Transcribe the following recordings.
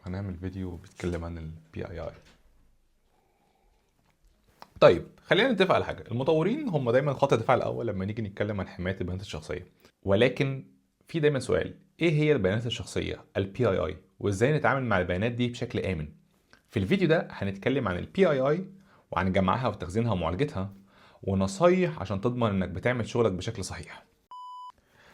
هنعمل فيديو بيتكلم عن ال PII. طيب خلينا نتفق على حاجة، المطورين هم دايما خط الدفاع الأول لما نيجي نتكلم عن حماية البيانات الشخصية، ولكن في دايما سؤال: إيه هي البيانات الشخصية ال PII وإزاي نتعامل مع البيانات دي بشكل آمن؟ في الفيديو ده هنتكلم عن ال PII وعن جمعها وتخزينها ومعالجتها ونصايح عشان تضمن إنك بتعمل شغلك بشكل صحيح.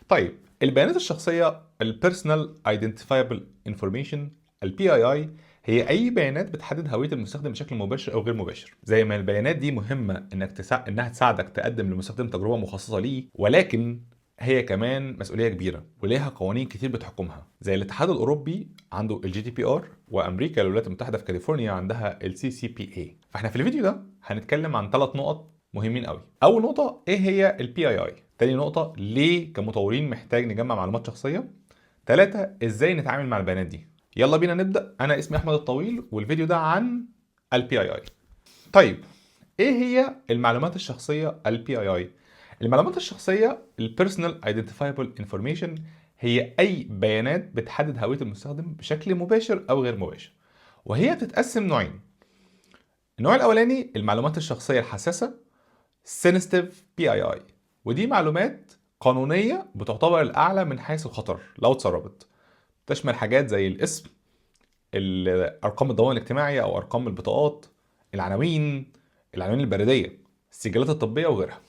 طيب البيانات الشخصية ال Personal Identifiable Information ال PII هي أي بيانات بتحدد هوية المستخدم بشكل مباشر أو غير مباشر. زي ما البيانات دي مهمة إنها تساعدك تقدم للمستخدم تجربة مخصصة ليه، ولكن هي كمان مسؤولية كبيرة وليها قوانين كتير بتحكمها. زي الاتحاد الأوروبي عنده ال GDPR، وأمريكا الولايات المتحدة في كاليفورنيا عندها ال CCPA. فاحنا في الفيديو ده هنتكلم عن 3 نقط مهمين قوي. أول نقطة إيه هي ال PII؟ تاني نقطة ليه كمطورين محتاج نجمع معلومات شخصية؟ 3 ازاي نتعامل مع البيانات دي. يلا بينا نبدأ. انا اسمي احمد الطويل والفيديو ده عن ال PII. طيب ايه هي المعلومات الشخصية ال PII؟ المعلومات الشخصية ال Personal Identifiable Information هي اي بيانات بتحدد هوية المستخدم بشكل مباشر او غير مباشر، وهي بتتقسم نوعين. النوع الاولاني المعلومات الشخصية الحساسة Sensitive PII، ودي معلومات قانونية بتعتبر الأعلى من حيث الخطر لو اتسربت. تشمل حاجات زي الاسم، أرقام الضمان الاجتماعي أو أرقام البطاقات، العناوين البريدية، السجلات الطبية وغيرها.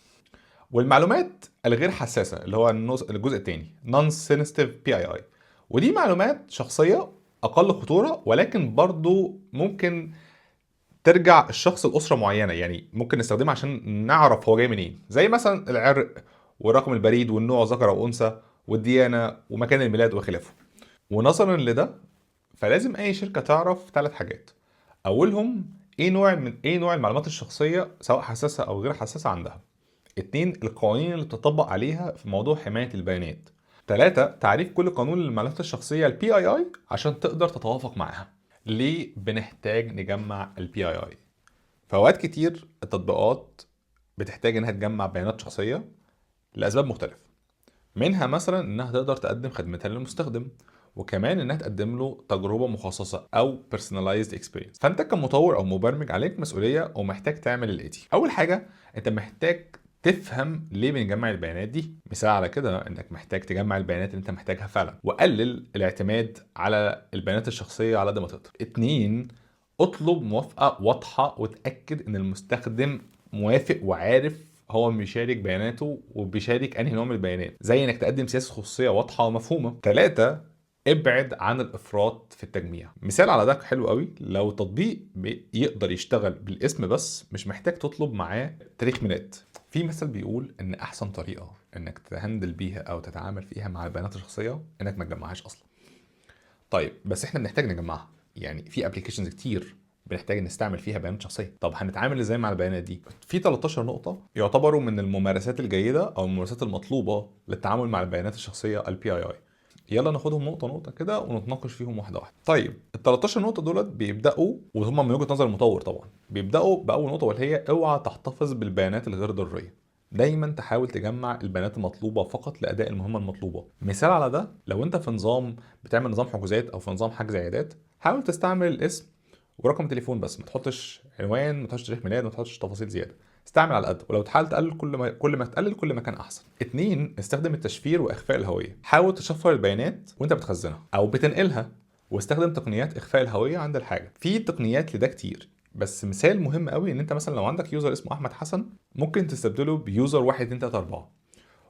والمعلومات الغير حساسة اللي هو الجزء الثاني Non-Sensitive PII، ودي معلومات شخصية أقل خطورة، ولكن برضو ممكن ترجع الشخص لأسرة معينة، يعني ممكن نستخدمها عشان نعرف هو جاي منين، زي مثلا العرق ورقم البريد والنوع ذكر أو أنثى والديانة ومكان الميلاد وخلافه. ونظرا لده فلازم أي شركة تعرف 3 حاجات. أولهم إيه نوع المعلومات الشخصية سواء حساسة أو غير حساسة عندها. 2 القوانين اللي بتطبق عليها في موضوع حماية البيانات. 3 تعريف كل قانون للمعلومات الشخصية ال PII عشان تقدر تتوافق معاها. ليه بنحتاج نجمع ال PII؟ في أوقات كتير التطبيقات بتحتاج إنها تجمع بيانات شخصية لأسباب مختلفة، منها مثلا إنها تقدر تقدم خدمتها للمستخدم، وكمان إنها تقدم له تجربة مخصصة أو personalized experience. فأنت كمطور أو مبرمج عليك مسؤولية ومحتاج تعمل الآتي. أول حاجة أنت محتاج تفهم ليه بنجمع البيانات دي. مثال على كده انك محتاج تجمع البيانات اللي انت محتاجها فعلا، وقلل الاعتماد على البيانات الشخصية على قد ما تقدر. 2 اطلب موافقة واضحة وتأكد ان المستخدم موافق وعارف هو بيشارك بياناته وبيشارك انهي نوع من البيانات، زي انك تقدم سياسة خصوصية واضحة ومفهومة. 3 ابعد عن الافراط في التجميع. مثال على ده حلو قوي، لو تطبيق يقدر يشتغل بالاسم بس مش محتاج تطلب معاه تاريخ ميلاد. في مثل بيقول ان احسن طريقة انك تهندل بيها او تتعامل فيها مع البيانات الشخصية انك ما تجمعهاش اصلا. طيب بس احنا بنحتاج نجمعها، يعني في ابلكيشنز كتير بنحتاج نستعمل فيها بيانات شخصيه. طب هنتعامل ازاي مع البيانات دي؟ في 13 نقطه يعتبروا من الممارسات الجيده او الممارسات المطلوبه للتعامل مع البيانات الشخصيه ال PII. يلا ناخدهم نقطه نقطه كده ونتناقش فيهم واحده واحده. طيب ال 13 نقطه دولت بيبداوا، وهم من وجهه نظر المطور طبعا، بيبداوا باول نقطه واللي هي اوعى تحتفظ بالبيانات الغير ضروريه. دايما تحاول تجمع البيانات المطلوبه فقط لاداء المهمه المطلوبه. مثال على ده، لو انت في نظام بتعمل نظام حجوزات او في نظام حجز عيادات، حاول تستعمل الاسم ورقم تليفون بس، ما تحطش عنوان، ما تحطش تاريخ ميلاد، ما تحطش تفاصيل زياده. استعمل على قد، ولو تحاول تقلل كل ما تقلل كل ما كان احسن. 2 استخدم التشفير واخفاء الهويه. حاول تشفر البيانات وانت بتخزنها او بتنقلها، واستخدم تقنيات اخفاء الهويه عند الحاجه. في تقنيات لده كتير، بس مثال مهم قوي ان انت مثلا لو عندك يوزر اسمه احمد حسن، ممكن تستبدله بيوزر 1 2 3 4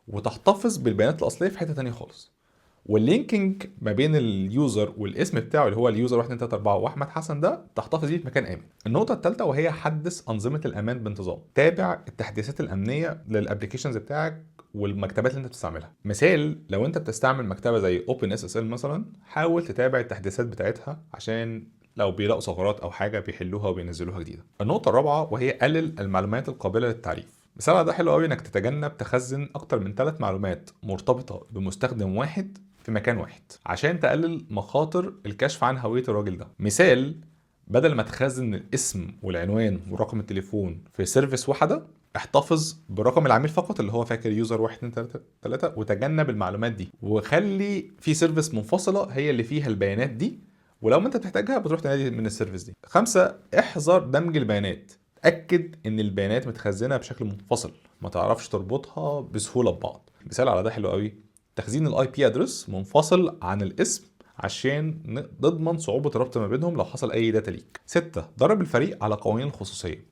وتحتفظ بالبيانات الاصليه في حته تانية خالص. واللينكينج ما بين اليوزر والاسم بتاعه اللي هو اليوزر 1 2 3 4 واحمد حسن ده تحتفظ بيه في مكان امن. النقطه الثالثه وهي حدث انظمه الامان بانتظام. تابع التحديثات الامنيه للابلكيشنز بتاعك والمكتبات اللي انت بتستعملها. مثال لو انت بتستعمل مكتبه زي OpenSSL مثلا، حاول تتابع التحديثات بتاعتها عشان لو بيلاقوا ثغرات او حاجه بيحلوها وبينزلوها جديده. النقطه الرابعه وهي قلل المعلومات القابله للتعريف. مثال على ده حلو قوي انك تتجنب تخزن اكتر من 3 معلومات مرتبطه بمستخدم واحد في مكان واحد عشان تقلل مخاطر الكشف عن هويه الراجل ده. مثال بدل ما تخزن الاسم والعنوان ورقم التليفون في سيرفيس واحده، احتفظ برقم العميل فقط اللي هو فاكر يوزر 1 2 3 وتجنب المعلومات دي، وخلي في سيرفيس منفصله هي اللي فيها البيانات دي ولو ما انت بتحتاجها بتروح تنادي من السيرفيس دي. 5، احذر دمج البيانات. تأكد ان البيانات متخزنة بشكل منفصل، ما تعرفش تربطها بسهولة ببعض. مثال على ده حلو قوي، تخزين الاي بي ادرس منفصل عن الاسم عشان نضمن صعوبة الربط ما بينهم لو حصل اي داتا ليك. 6، درب الفريق على قوانين الخصوصية.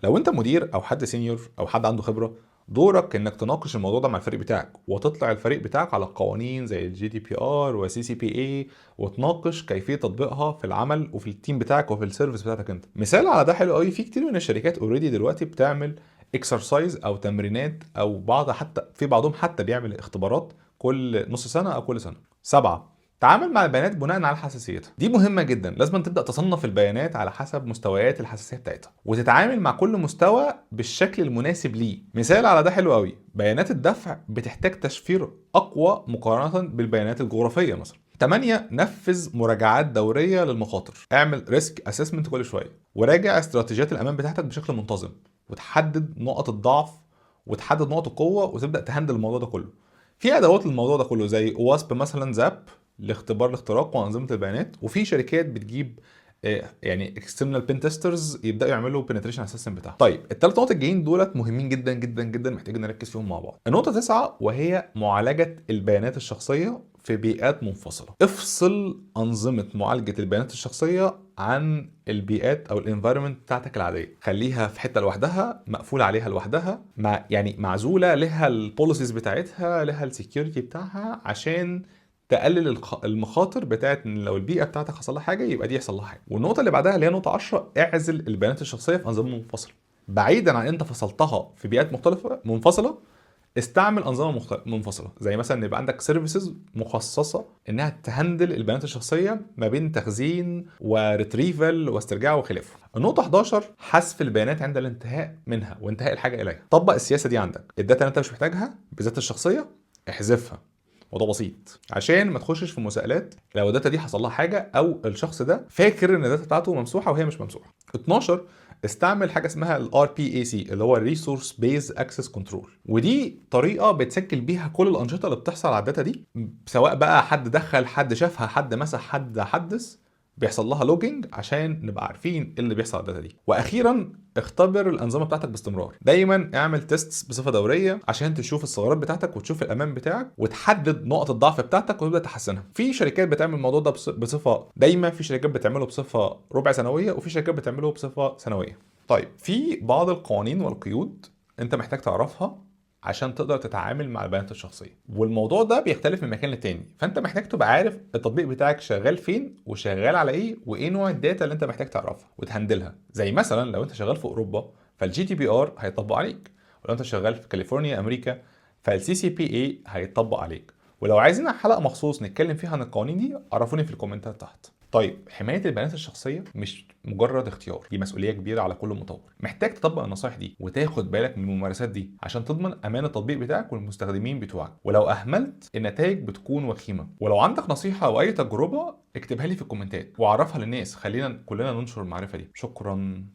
لو انت مدير او حد سينيور او حد عنده خبرة، دورك انك تناقش الموضوع ده مع الفريق بتاعك، وتطلع الفريق بتاعك على قوانين زي الجي دي بي ار وسي سي بي اي، وتناقش كيفيه تطبيقها في العمل وفي التيم بتاعك وفي السيرفيس بتاعتك انت. مثال على ده حلو قوي، في كتير من الشركات اوريدي دلوقتي بتعمل اكسرسايز او تمرينات، او حتى في بعضهم حتى بيعمل اختبارات كل نص سنه او كل سنه. 7، تعامل مع البيانات بناء على حساسيتها. دي مهمة جدا، لازم تبدأ تصنف البيانات على حسب مستويات الحساسية بتاعتها، وتتعامل مع كل مستوى بالشكل المناسب ليه. مثال على ده حلو قوي، بيانات الدفع بتحتاج تشفير أقوى مقارنة بالبيانات الجغرافية مثلا. 8، نفذ مراجعات دورية للمخاطر. اعمل ريسك اسسمنت كل شوية، وراجع استراتيجيات الأمان بتاعتك بشكل منتظم، وتحدد نقط الضعف وتحدد نقط القوة، وتبدأ تهندل الموضوع ده كله. في ادوات للموضوع ده كله زي واسب مثلا، زاب لاختبار الاختراق وانظمه البيانات، وفي شركات بتجيب يعني اكسترنال بين تيسترز يبداوا يعملوا بنتريشن اسيستنت بتاعهم. طيب الثلاث نقط الجايين دولت مهمين جدا جدا جدا، محتاجين نركز فيهم مع بعض. النقطه 9 وهي معالجه البيانات الشخصيه في بيئات منفصله. افصل انظمه معالجه البيانات الشخصيه عن البيئات او الانفايرمنت بتاعتك العاديه، خليها في حته لوحدها، مقفول عليها لوحدها، يعني معزوله، لها البوليسيز بتاعتها، لها السكيورتي بتاعها، عشان تقلل المخاطر بتاعت ان لو البيئه بتاعتك حصل لها حاجه يبقى دي يحصل لها حاجه. والنقطه اللي بعدها اللي هي نقطه 10، اعزل البيانات الشخصيه في انظمه منفصله. بعيدا عن انت فصلتها في بيئات مختلفه منفصله، استعمل انظمه منفصله، زي مثلا ان يبقى عندك سيرفيسز مخصصه انها تهندل البيانات الشخصيه ما بين تخزين وريتريفل واسترجاع وخلافه. النقطه 11، حذف البيانات عند الانتهاء منها وانتهاء الحاجه اليها. طبق السياسه دي عندك، الداتا اللي انت مش محتاجها بالذات الشخصيه احذفها. موضوع بسيط عشان ما تخشش في مساءلات لو الداتا دي حصل لها حاجه، او الشخص ده فاكر ان الداتا بتاعته ممسوحه وهي مش ممسوحه. 12، استعمل حاجه اسمها ال RPAC اللي هو Resource Based Access Control، ودي طريقه بتسجل بيها كل الانشطه اللي بتحصل على الداتا دي، سواء بقى حد دخل، حد شافها، حد مسح، حد حدث، بيحصل لها لوجينج عشان نبقى عارفين ايه اللي بيحصل على الداتا دي. واخيرا، اختبر الانظمه بتاعتك باستمرار. دايما اعمل تيست بصفه دوريه عشان تشوف الثغرات بتاعتك وتشوف الامان بتاعك وتحدد نقط الضعف بتاعتك وتبدا تحسنها. في شركات بتعمل الموضوع ده بصفه دايما، في شركات بتعمله بصفه ربع سنويه، وفي شركات بتعمله بصفه سنويه. طيب في بعض القوانين والقيود انت محتاج تعرفها عشان تقدر تتعامل مع البيانات الشخصيه، والموضوع ده بيختلف من مكان للتاني، فانت محتاج تبقى عارف التطبيق بتاعك شغال فين وشغال على ايه، وايه نوع الداتا اللي انت محتاج تعرفها وتهندلها. زي مثلا لو انت شغال في اوروبا فالجي دي بي ار هيطبق عليك، ولو انت شغال في كاليفورنيا امريكا فالسي سي بي اي هيطبق عليك. ولو عايزين حلقه مخصوص نتكلم فيها عن القوانين دي عرفوني في الكومنتات تحت. طيب حماية البيانات الشخصية مش مجرد اختيار، دي مسؤولية كبيرة على كل مطور. محتاج تطبق النصائح دي وتاخد بالك من الممارسات دي عشان تضمن أمان التطبيق بتاعك والمستخدمين بتوعك، ولو أهملت النتائج بتكون وخيمة. ولو عندك نصيحة أو أي تجربة اكتبها لي في الكومنتات وعرفها للناس، خلينا كلنا ننشر المعرفة دي. شكرا.